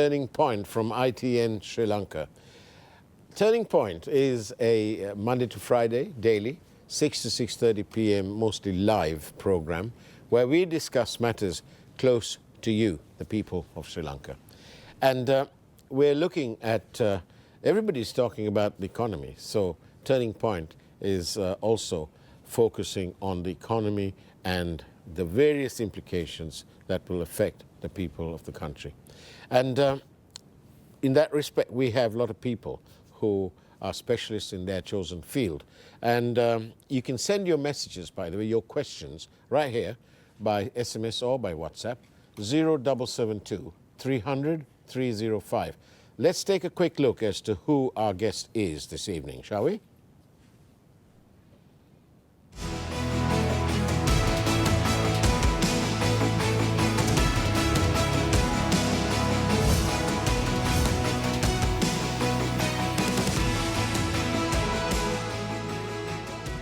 Turning Point from ITN Sri Lanka. Turning Point is a Monday to Friday, daily, 6 to 6:30 p.m., mostly live program, where we discuss matters close to you, the people of Sri Lanka. And we're looking at, everybody's talking about the economy, so Turning Point is also focusing on the economy and the various implications that will affect the people of the country. And in that respect, we have a lot of people who are specialists in their chosen field. And you can send your messages, by the way, your questions, right here by SMS or by WhatsApp, 0772 300 305. Let's take a quick look as to who our guest is this evening, shall we?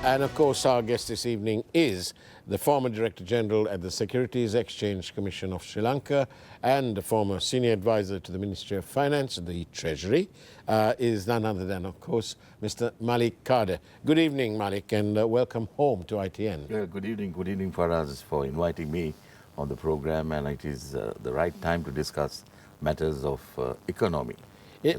And of course, our guest this evening is the former Director General at the Securities Exchange Commission of Sri Lanka and the former Senior Advisor to the Ministry of Finance and the Treasury, is none other than, of course, Mr. Malik CADER. Good evening, Malik, and welcome home to ITN. Yeah, good evening, Faraz, for inviting me on the program, and it is the right time to discuss matters of economy.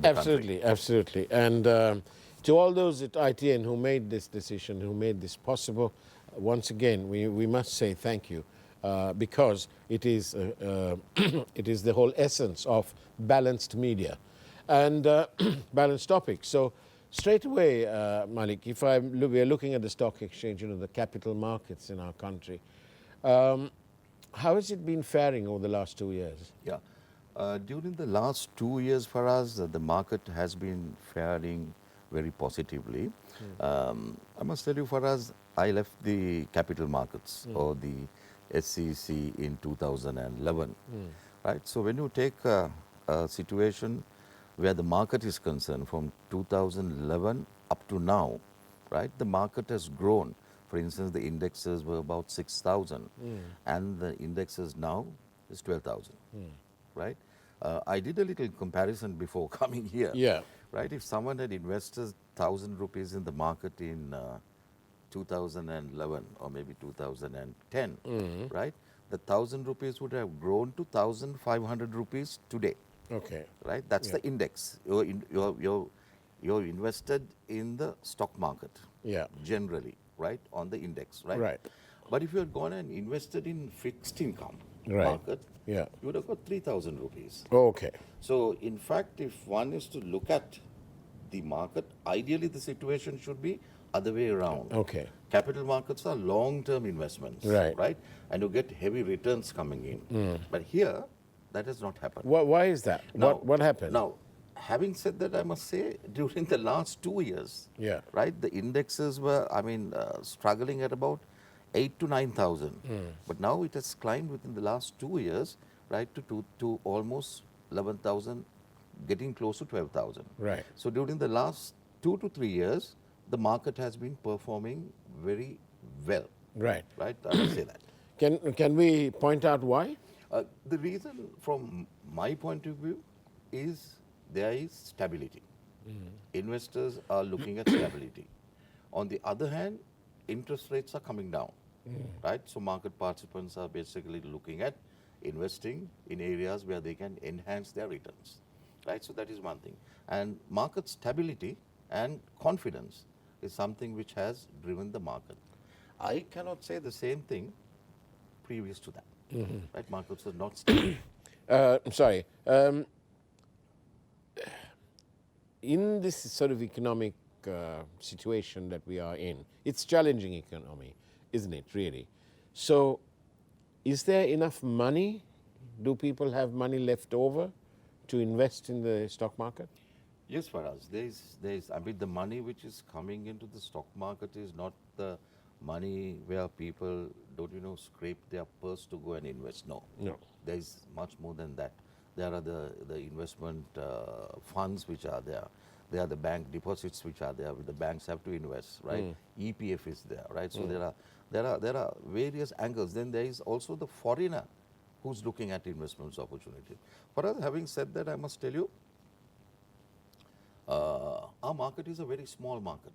Absolutely, absolutely. And to all those at ITN who made this decision, who made this possible, once again, we must say thank you because it is, it is the whole essence of balanced media and balanced topics. So straight away, Malik, if we are looking at the stock exchange, the capital markets in our country, how has it been faring over the last 2 years? Yeah. During the last 2 years, Faraz, the market has been faring very positively. I must tell you, Faraz, I left the capital markets or the SEC in 2011. Right? So when you take a situation where the market is concerned from 2011 up to now, right, the market has grown. For instance, the indexes were about 6,000 and the indexes now is 12,000. Right? I did a little comparison before coming here. Yeah. Right, if someone had invested 1,000 rupees in the market in 2011 or maybe 2010, right, the 1,000 rupees would have grown to 1,500 rupees today. Okay. Right, that's the index. You're invested in the stock market. Yeah. Generally, right, on the index, right. Right. But if you had gone and invested in fixed income market, yeah, you would have got 3,000 rupees. Okay. So, in fact, if one is to look at the market, ideally the situation should be other way around. Okay. Capital markets are long-term investments, right? And you get heavy returns coming in. But here, that has not happened. Why is that? Now, what happened? Now, having said that, I must say, during the last 2 years, right, the indexes were, struggling at about 8 to 9,000. But now it has climbed within the last 2 years, right, to almost 11,000, getting close to 12,000. Right. So during the last 2 to 3 years, the market has been performing very well. Right. Right, I would say that. Can we point out why? The reason from my point of view is there is stability. Investors are looking at stability. On the other hand, interest rates are coming down, right? So market participants are basically looking at investing in areas where they can enhance their returns, right? So that is one thing. And market stability and confidence is something which has driven the market. I cannot say the same thing previous to that, right? Markets are not stable. I'm sorry. In this sort of economic situation that we are in, it's challenging economy, isn't it, really? So is there enough money? Do people have money left over to invest in the stock market? Yes, Faraz, there is, the money which is coming into the stock market is not the money where people don't, scrape their purse to go and invest. No. There is much more than that. There are the investment funds which are there. There are the bank deposits which are there. The banks have to invest, right? EPF is there, right? So there are various angles. Then there is also the foreigner who's looking at investments opportunity. For us, having said that, I must tell you, our market is a very small market.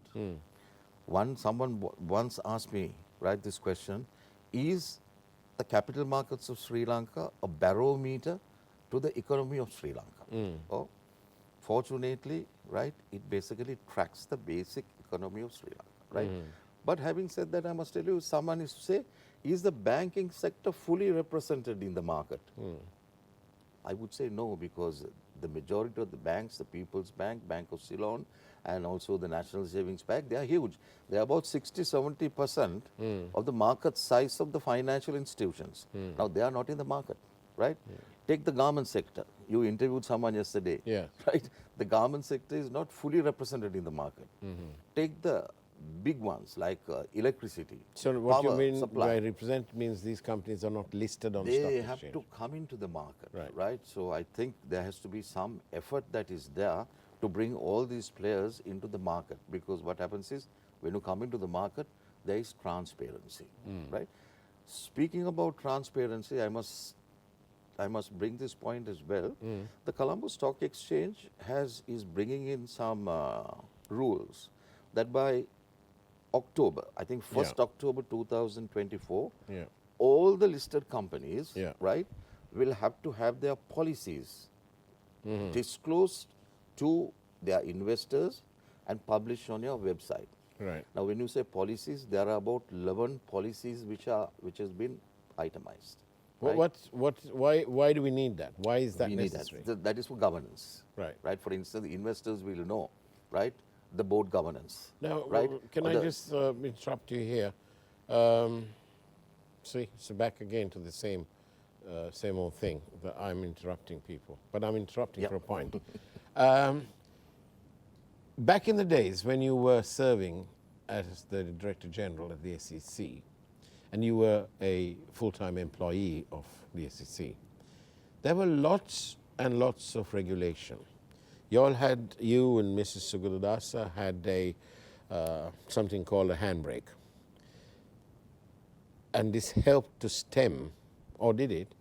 Someone once asked me, right, this question: is the capital markets of Sri Lanka a barometer to the economy of Sri Lanka? Oh, fortunately, right, it basically tracks the basic economy of Sri Lanka, right? But having said that, I must tell you, someone is to say, is the banking sector fully represented in the market? I would say no, because the majority of the banks, the People's Bank, Bank of Ceylon, and also the National Savings Bank, they are huge. They are about 60-70% of the market size of the financial institutions. Now, they are not in the market, right? Take the garment sector. You interviewed someone yesterday, Yeah. right? The garment sector is not fully represented in the market. Take the big ones like electricity, So what you power mean supply. by represent means these companies are not listed on the stock They exchange. have to come into the market, Right. right? So I think there has to be some effort that is there to bring all these players into the market, because what happens is when you come into the market, there is transparency, right? Speaking about transparency, I must bring this point as well. The Colombo Stock Exchange is bringing in some rules that by October, I think 1st October 2024, Yeah. all the listed companies, Yeah. right, will have to have their policies disclosed to their investors and published on your website. Right. Now, when you say policies, there are about 11 policies which has been itemized. Right? Why do we need that? Why is that We need necessary? that is for governance. Right. Right. For instance, the investors will know, right, the board governance. Now, right. can Or I the- just interrupt you here? See, so back again to the same old thing that I'm interrupting people, but I'm interrupting Yeah. for a point. Back in the days when you were serving as the Director General at the SEC, and you were a full-time employee of the SEC, there were lots and lots of regulation. You and Mrs. Sugurudasa had something called a handbrake. And this helped to stem, or did it,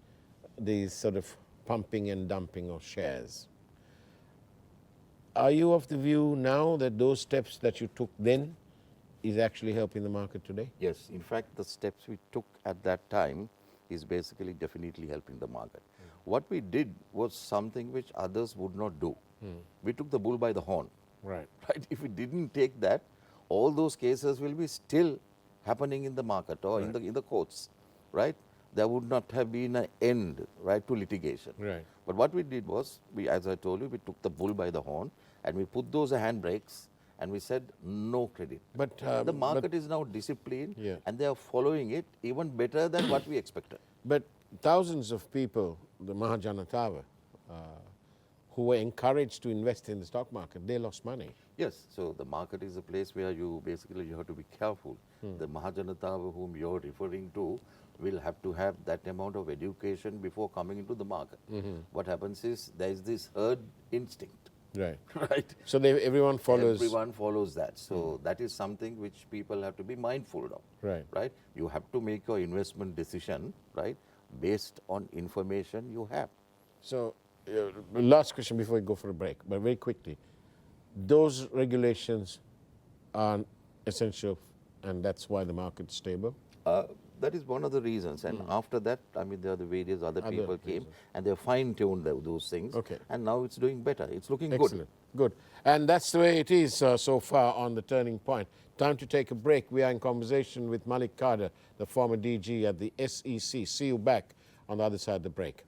these sort of pumping and dumping of shares. Are you of the view now that those steps that you took then is actually helping the market today? Yes, in fact, the steps we took at that time is basically definitely helping the market. What we did was something which others would not do. We took the bull by the horn. Right. Right? If we didn't take that, all those cases will be still happening in the market or in the courts. Right? There would not have been an end, right, to litigation. Right. But what we did was, as I told you, we took the bull by the horn and we put those handbrakes and we said no credit. But The market is now disciplined Yeah. and they are following it even better than what we expected. But thousands of people, the Mahajanatava, who were encouraged to invest in the stock market, they lost money. Yes, so the market is a place where you have to be careful. The Mahajanatava whom you're referring to will have to have that amount of education before coming into the market. What happens is there is this herd instinct, Right. right? So everyone follows. Everyone follows that. So that is something which people have to be mindful of. Right. Right? You have to make your investment decision, right, based on information you have. So last question before we go for a break, but very quickly. Those regulations are essential, and that's why the market's stable? That is one of the reasons. And after that, I mean, there are the various other people came reasons. and they fine-tuned those things. Okay. And now it's doing better. It's looking Excellent. Good. And that's the way it is so far on the turning point. Time to take a break. We are in conversation with Malik CADER, the former DG at the SEC. See you back on the other side of the break.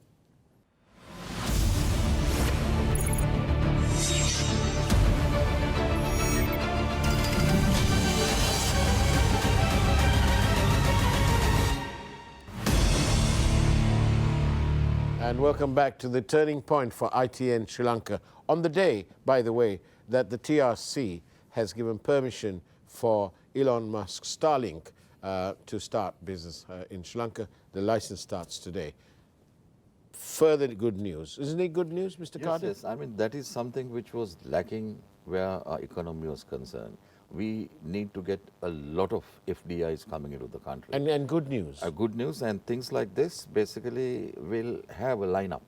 And welcome back to the turning point for ITN Sri Lanka. On the day, by the way, that the TRC has given permission for Elon Musk's Starlink to start business in Sri Lanka. The license starts today. Further good news. Isn't it good news, Mr. Yes, CADER? yes. I mean, that is something which was lacking where our economy was concerned. we need to get a lot of FDIs coming into the country. And good news. Good news, and things like this basically will have a lineup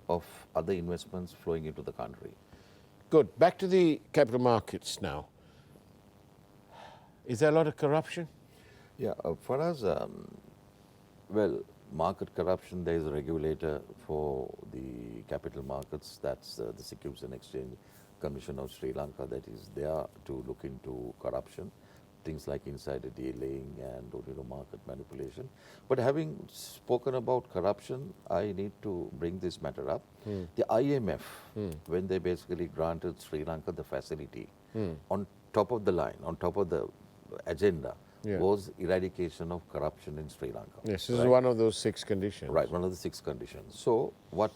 of other investments flowing into the country. Good. Back to the capital markets now. Is there a lot of corruption? Yeah, for us, well, market corruption, there is a regulator for the capital markets, that's the Securities and Exchange Commission of Sri Lanka, that is there to look into corruption, things like insider dealing and market manipulation. But having spoken about corruption, I need to bring this matter up. The IMF, when they basically granted Sri Lanka the facility, on top of the line, on top of the agenda, was eradication of corruption in Sri Lanka. Yes, this is one of those 6 conditions. Right, one of the 6 conditions. So what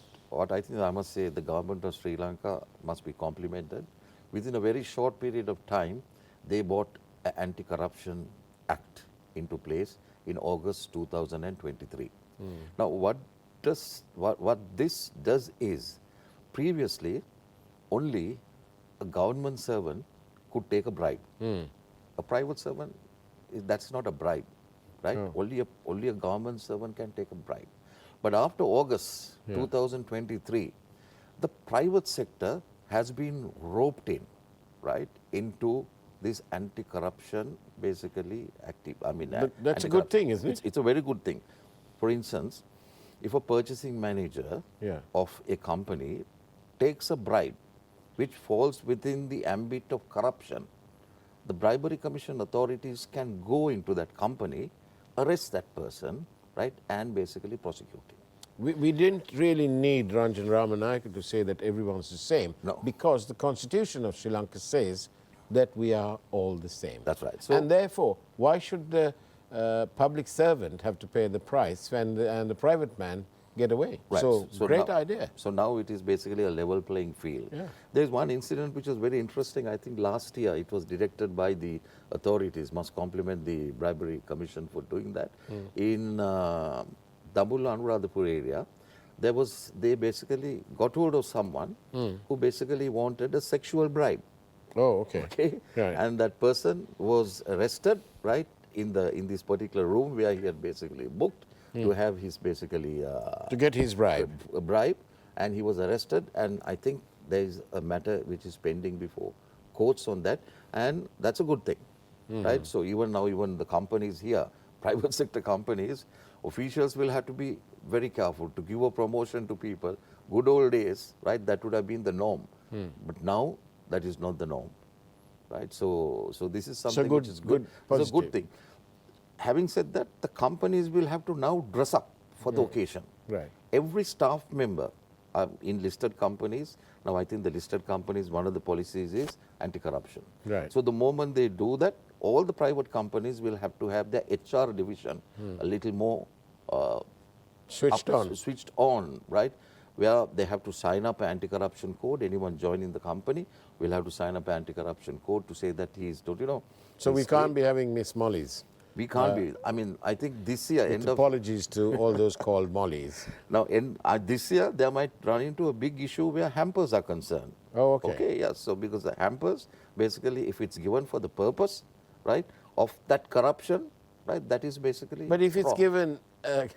I think I must say, the government of Sri Lanka must be complimented. Within a very short period of time, they brought an anti-corruption act into place in August 2023. Now, what this does is, previously, only a government servant could take a bribe. A private servant, that's not a bribe, right? Only a government servant can take a bribe. But after August 2023, the private sector has been roped in, right, into this anti-corruption, basically active. I mean, that's a good thing, isn't it? It's a very good thing. For instance, if a purchasing manager of a company takes a bribe which falls within the ambit of corruption, the bribery commission authorities can go into that company, arrest that person, right, and basically prosecute him. We didn't really need Ranjan Ramanayake to say that everyone's the same, because the constitution of Sri Lanka says that we are all the same. That's right. So, and therefore, why should the public servant have to pay the price and the private man get away? Right. So great idea. So now it is basically a level playing field. There is one incident which was very interesting. I think last year it was directed by the authorities. Must compliment the bribery commission for doing that. In Dambulla Anuradhapur area, they basically got hold of someone who basically wanted a sexual bribe. Oh, okay. Right. And that person was arrested, right, in this particular room where he had basically booked to have his basically to get his bribe. A bribe, and he was arrested. And I think there is a matter which is pending before courts on that, and that's a good thing, right? So even now, even the companies here, private sector companies, officials will have to be very careful to give a promotion to people. Good old days, right? That would have been the norm, but now that is not the norm, right? So this is something which is good. It's a good thing. Having said that, the companies will have to now dress up for the occasion. Right. Every staff member in listed companies, now I think the listed companies, one of the policies is anti-corruption. Right. So the moment they do that, all the private companies will have to have their HR division a little more switched on, right? Where they have to sign up an anti-corruption code. Anyone joining the company will have to sign up an anti-corruption code to say that he is, So we can't be having Miss Mollies. We can't be. I mean, I think this year, apologies to all those called Mollies. Now, this year, they might run into a big issue where hampers are concerned. Oh, okay. Okay, yes. So, because the hampers, basically, if it's given for the purpose, right, of that corruption, right, that is basically. But if it's wrong. given,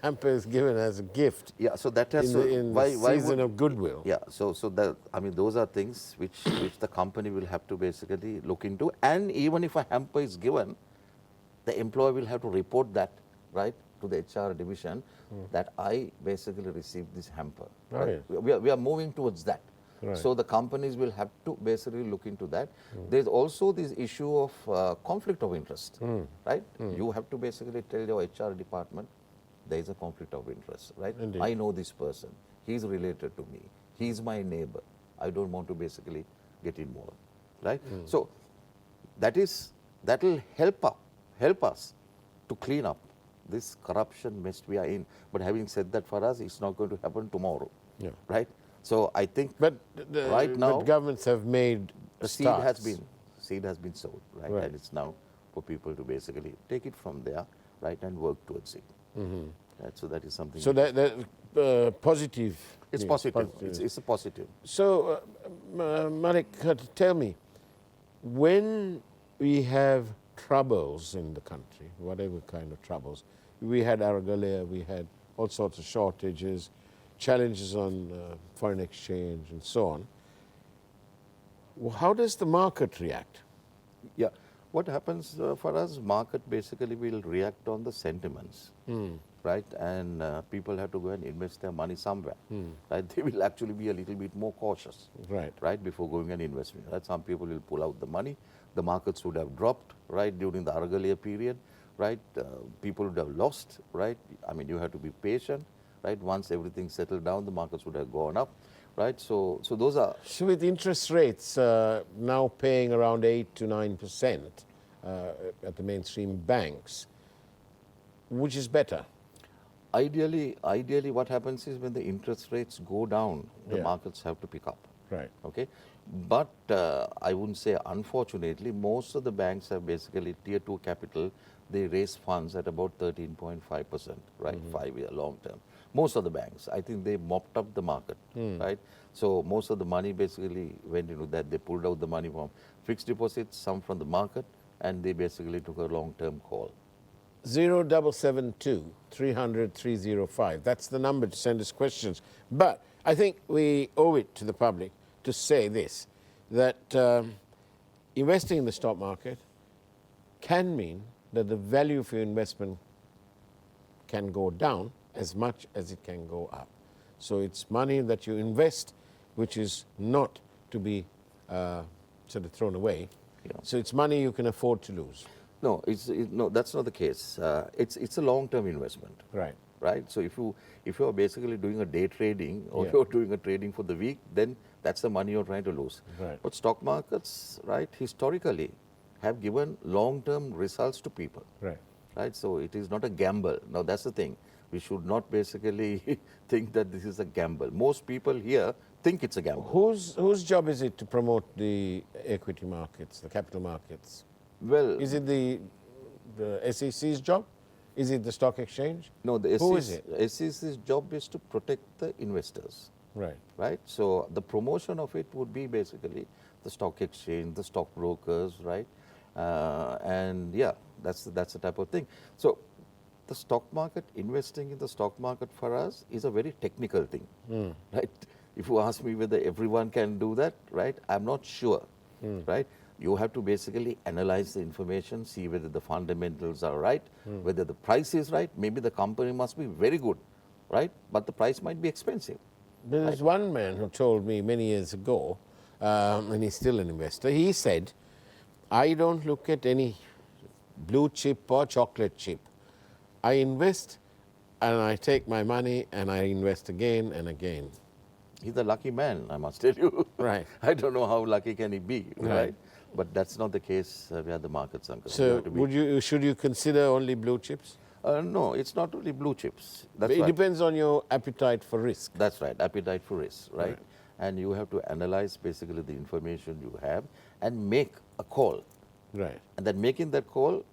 hamper is given as a gift. Yeah. So that has in the season of goodwill. Yeah. So that, I mean, those are things which the company will have to basically look into. And even if a hamper is given, the employer will have to report that, right, to the HR division that I basically received this hamper. Right? We are moving towards that. Right. So the companies will have to basically look into that. There's also this issue of conflict of interest, right? You have to basically tell your HR department there is a conflict of interest, right? Indeed. I know this person. He's related to me. He's my neighbor. I don't want to basically get involved, right? So that will help us to clean up this corruption mess we are in. But having said that, for us, it's not going to happen tomorrow, right? So I think right now, governments have made the seed has been sowed, right? And it's now for people to basically take it from there, right, and work towards it. Right? So that is something. So that positive. It's positive. It's a positive. So, Malik, tell me, when we have troubles in the country, whatever kind of troubles. We had Aragalea, we had all sorts of shortages, challenges on foreign exchange and so on. Well, how does the market react? Yeah. What happens for us, market basically will react on the sentiments, right? And people have to go and invest their money somewhere, right? They will actually be a little bit more cautious, right, before going and investing. Right? Some people will pull out the money. The markets would have dropped, right, during the Aragalea period, right? People would have lost, right? I mean, you have to be patient, right? Once everything settled down, the markets would have gone up. Right, so those are. So with interest rates now paying around 8 to 9% at the mainstream banks, which is better? Ideally, what happens is when the interest rates go down, the markets have to pick up. Right. Okay, but I wouldn't say unfortunately, most of the banks have basically tier 2 capital. They raise funds at about 13.5%, right, 5-year long term. Most of the banks, I think they mopped up the market, right? So most of the money basically went into that. They pulled out the money from fixed deposits, some from the market, and they basically took a long-term call. 0772 300 305. That's the number to send us questions. But I think we owe it to the public to say this, that investing in the stock market can mean that the value of your investment can go down as much as it can go up. So it's money that you invest which is not to be sort of thrown away. So it's money you can afford to lose. No, no, that's not the case. It's a long-term investment. Right. Right. So if you are basically doing a day trading or you're doing a trading for the week, then that's the money you're trying to lose. Right. But stock markets, right, historically have given long-term results to people. Right. Right. So it is not a gamble. Now that's the thing. We should not basically think that this is a gamble. Most people here think it's a gamble. Whose job is it to promote the equity markets, the capital markets? Well, is it the SEC's job? Is it the stock exchange? No, the Who is it? SEC's job is to protect the investors. Right. Right. So the promotion of it would be basically the stock exchange, the stock brokers, right? And yeah, that's the type of thing. So the stock market, investing in the stock market for us is a very technical thing, right? If you ask me whether everyone can do that, right, I'm not sure, right? You have to basically analyze the information, see whether the fundamentals are right, whether the price is right. Maybe the company must be very good, right? But the price might be expensive. There's one man who told me many years ago, and he's still an investor, he said, I don't look at any blue chip or chocolate chip. I invest and I take my money and I invest again and again. He's a lucky man, I must tell you. Right. I don't know how lucky can he be, right? But that's not the case where the markets are concerned. So should you consider only blue chips? No, it's not only blue chips. It depends on your appetite for risk. That's right, appetite for risk, right? And you have to analyze basically the information you have and make a call. Right. And then making that call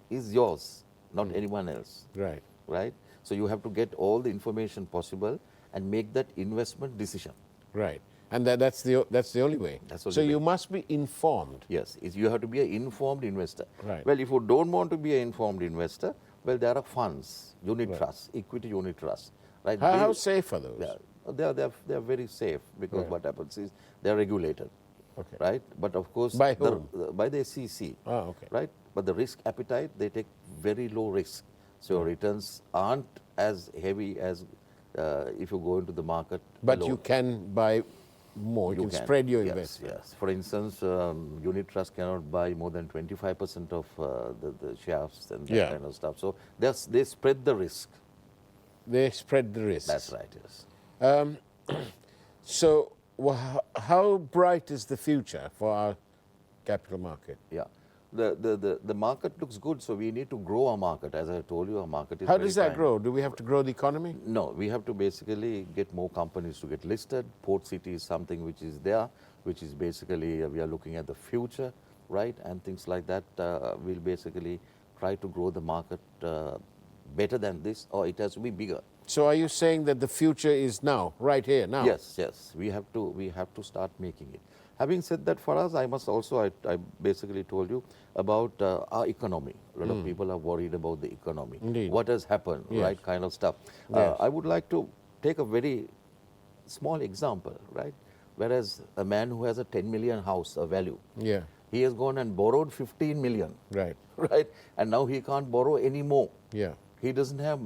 is yours, not anyone else. Right. Right? So you have to get all the information possible and make that investment decision. Right. And that's the only way. So you must be informed. Yes, you have to be an informed investor. Right. Well, if you don't want to be an informed investor, well, there are funds, unit trusts, equity unit trusts. Right? How safe are those? They are very safe because what happens is they are regulated. Okay. Right? But of course, by whom? By the SEC. Oh, okay. Right? But the risk appetite, they take very low risk. So your returns aren't as heavy as if you go into the market. But alone. you can buy more. You can spread your investment. Yes. For instance, unit trust cannot buy more than 25% of the shares and that kind of stuff. So they spread the risk. They spread the risk. That's right, yes. So how bright is the future for our capital market? Yeah. The market looks good, so we need to grow our market. As I told you, our market is How does that grow? Do we have to grow the economy? No, we have to basically get more companies to get listed. Port City is something which is there, which is basically we are looking at the future, right? And things like that. We'll basically try to grow the market better than this, or it has to be bigger. So are you saying that the future is now, right here, now? Yes, yes. We have to start making it. Having said that, for us, I must also, I basically told you about our economy. A lot of people are worried about the economy. Indeed. What has happened, Yes. right, kind of stuff. Yes. I would like to take a very small example, right? Whereas a man who has a 10 million house, a value, Yeah. he has gone and borrowed 15 million, Right. right? And now he can't borrow any more. Yeah. He doesn't have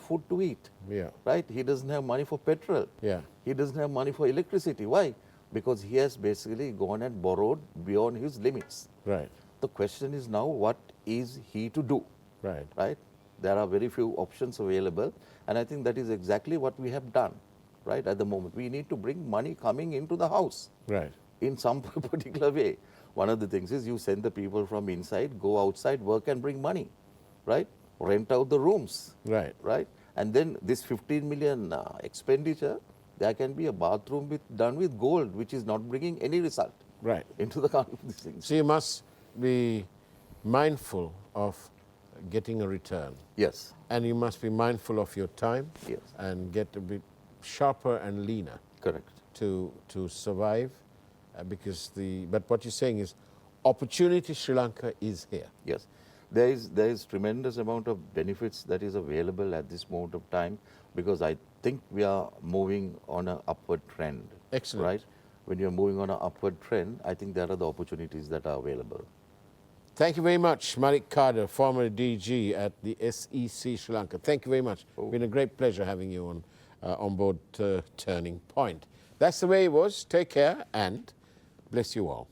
food to eat, Yeah. right? He doesn't have money for petrol. Yeah. He doesn't have money for electricity. Why? Because he has basically gone and borrowed beyond his limits. Right. The question is now, what is he to do? Right. Right? There are very few options available, and I think that is exactly what we have done, right, at the moment. We need to bring money coming into the house Right. in some particular way. One of the things is you send the people from inside, go outside, work and bring money, right? Rent out the rooms, Right. right? And then this 15 million expenditure, there can be a bathroom done with gold, which is not bringing any result Right. into the country of these things. So you must be mindful of getting a return. Yes, And you must be mindful of your time. Yes. And get a bit sharper and leaner correct. to survive. But what you're saying is opportunity Sri Lanka is here. Yes, there is tremendous amount of benefits that is available at this moment of time, because I think we are moving on an upward trend. Excellent. Right? When you're moving on an upward trend, I think there are the opportunities that are available. Thank you very much, Malik CADER, former DG at the SEC Sri Lanka. Thank you very much. Oh. Been a great pleasure having you on board Turning Point. That's the way it was. Take care and bless you all.